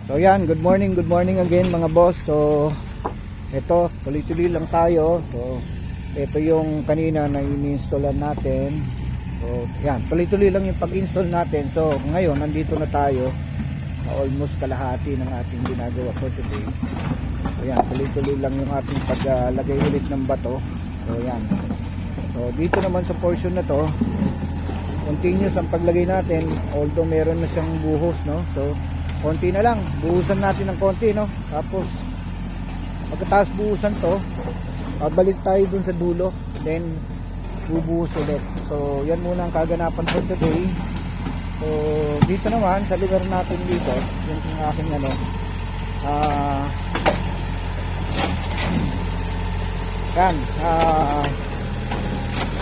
So yan, good morning again mga boss. So ito, tuloy-tuloy lang tayo. So ito yung kanina na ini-installan natin. So yan, tuloy-tuloy lang yung pag-install natin. So ngayon, nandito na tayo na almost kalahati ng ating ginagawa for today. So yan, tuloy-tuloy lang yung ating paglagay ulit ng bato. So yan. So dito naman sa portion na to, continuous ang paglagay natin, although meron na siyang buhos, no? So konti na lang, buhusan natin ng konti, no? Tapos pagkatapos buhusan to, balik tayo dun sa dulo, then bubuhos ulit. So yan muna ang kaganapan for today. So dito naman sa lugar natin dito, yung aking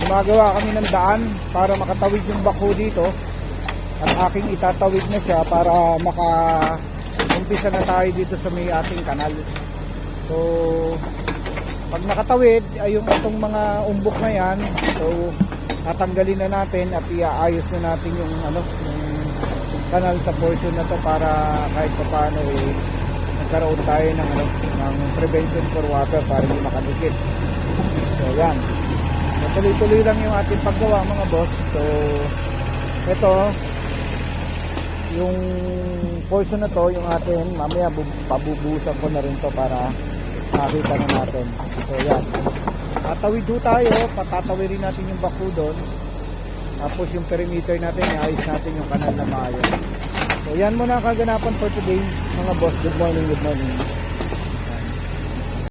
gumagawa kami ng daan para makatawid yung bako dito, at aking itatawid na siya para maka-umpisa na tayo dito sa may ating kanal. So pag nakatawid ay yung itong mga umbok na yan, so tatanggalin na natin at iaayos na natin yung yung kanal sa portion na to, para kahit paano nagkaroon tayo ng prevention for water para hindi makadikit. So yan, tuloy-tuloy lang yung ating paggawa mga boss. So ito yung portion na to, yung atin mamaya pabubusan ko na rin to para makita na natin. So yan, tatawid do tayo, patatawirin natin yung bako doon, tapos yung perimeter natin, iayos natin yung kanal na maayos. So yan muna ang kaganapan for today mga boss. Good morning.